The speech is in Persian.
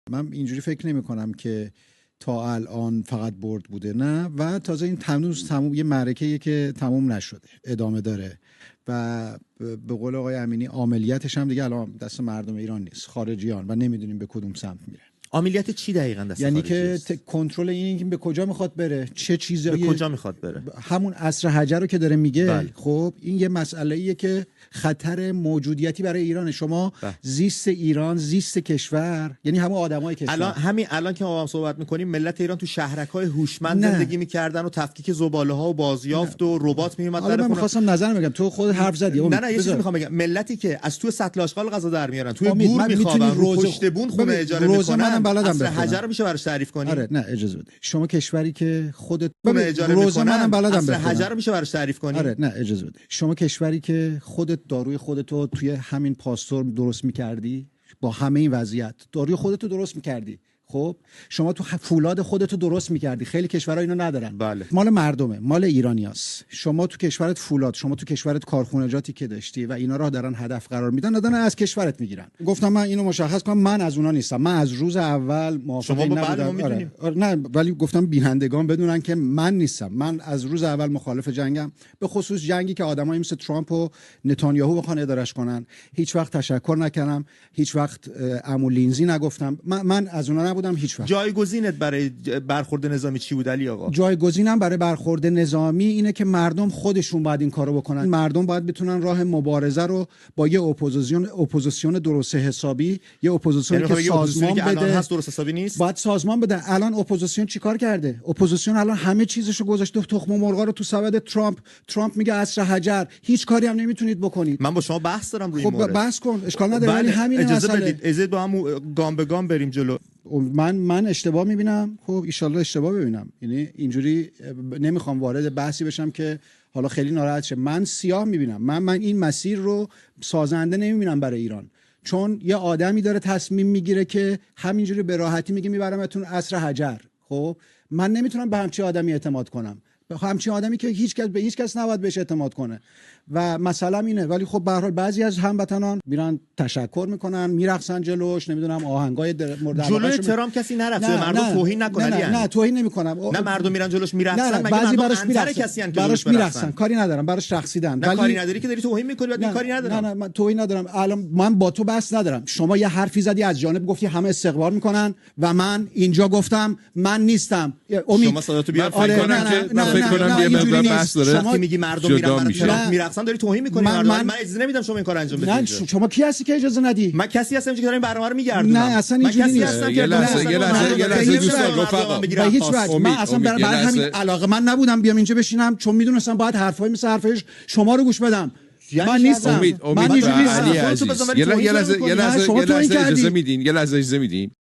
من اینجوری فکر نمی کنم که تا الان فقط برد بوده، نه، و تازه این تموم یه معرکه‌ایه که تموم نشده، ادامه داره و به قول آقای امینی عملیاتش هم دیگه الان دست مردم ایران نیست، خارجیان، و نمیدونیم به کدوم سمت میره. عملیات چی دقیقاً دست یعنی خارجی که کنترل این که به کجا میخواد بره، چه چیزایی، به کجا میخواد بره، همون عصر حجر رو که داره میگه. بله. خب این یه مسئله ایه که خطر موجودیتی برای ایران. شما زیست ایران، زیست کشور، یعنی همون آدمای کشور. الان که ما هم صحبت میکنیم، ملت ایران تو شهرک‌های هوشمند زندگی میکردن و تفکیک زباله‌ها و بازیافت و ربات میومد در من می‌خواستم نظر بگم، تو خود حرف زدی. نه یه چیزی میخوام بگم، ملتی که از تو سطل آشغال غذا در میارن، توی گور میخوابن، رو پشت بون خونه اجاره میکنن، عصر حجر رو میشه براش تعریف کنی؟ آره نه اجازه بده. شما کشوری که خودت اجاره میکنن، عصر بخونم. حجر رو میشه براش تعریف کنی؟ آره نه اجازه بده. شما کشوری که خودت داروی خودتو توی همین پاستور درست میکردی، با همه این وضعیت داروی خودتو درست میکردی، خب شما تو فولاد خودتو درست میکردی. خیلی کشورها اینو ندارن. بله. مال مردمه، مال ایرانیاست. شما تو کشورت فولاد، شما تو کشورت کارخونجاتی که داشتی و اینا رو دارن هدف قرار میدن، دادن از کشورت میگیرن. گفتم من اینو مشخص کنم، من از اونها نیستم. من از روز اول موافق نبودم. نه ولی گفتم بینندگان بدونن که من نیستم. من از روز اول مخالف جنگم، به خصوص جنگی که آدمایی مثل ترامپ و نتانیاهو بخوان ادارش کنن. هیچ وقت تشکر نکردم، هیچ وقت عمو لینزی نگفتم. من از اونها بودم هیچ وقت. جایگزینت برای برخورد نظامی چی بود علی آقا؟ جایگزینم برای برخورد نظامی اینه که مردم خودشون باید این کارو بکنن. مردم باید بتونن راه مبارزه رو با یه اپوزیسیون درست حسابی، یه اپوزیسیونی که سازمان بده. الان هست درست حسابی نیست. باید سازمان بده. الان اپوزیسیون چیکار کرده؟ اپوزیسیون الان همه چیزشو گذاشته تخم مرغا رو تو سبد ترامپ میگه عصر حجر، هیچ کاری هم نمیتونید بکنید. من با شما بحث دارم روی این مورد. خب بحث کن، اشکال نداره. ولی همین اجازه بدید، اجازه با هم گام به گام بریم جلو. من اشتباه میبینم، خب ایشالله اشتباه ببینم. یعنی اینجوری نمیخوام وارد بحثی بشم که حالا خیلی ناراحت شه. من سیاه میبینم. من این مسیر رو سازنده نمیبینم برای ایران، چون یه آدمی داره تصمیم میگیره که همینجوری به راحتی میگه میبرمتون عصر حجر. خب من نمیتونم به همچین آدمی اعتماد کنم، به همچین آدمی که هیچ کس نباید بهش اعتماد کنه. و مثلا اینه. ولی خب به هر حال بعضی از هموطنان میرن تشکر میکنن، میرقصن جلوش، نمیدونم آهنگای مورد علاقه جلوی ترامپ کسی نرقصه. مردم توهین نکنن. نه توهین نمیکنم. نه مردم میرن جلوش میرقصن. مگه بعضی براش میرقصن؟ براش میرقصن، کاری ندارم، براش رقصیدن. ولی کاری نداری که داری توهین میکنی. بعد کاری ندارم. نه من توهین ندارم. الان من با تو بحث ندارم. شما یه حرفی زدی از جانب، گفتی همه استقبال میکنن و من اینجا گفتم من نیستم. امید شما صداتو بیار. فکر کنم یه مقدار بحث داره. شما میگی مردم میرن میرقصن، داری توهین میکنی. من اجازه نمیدم شما این کارو انجام بدید. نه شما کی هستی که اجازه ندی؟ من کسی هستم که دارم برنامه رو میگردونم. نه اصلا اینجوری نیست. یه لحظه دوستان رفقا، به هیچ وجه. من اصلا برای همین علاقه من نبودم بیام اینجا بشینم، چون میدونستم باید حرفای مثل حرفش شما رو گوش بدم. من نیستم. امید من اینجوری علی عزیز، یه لحظه اجازه میدین.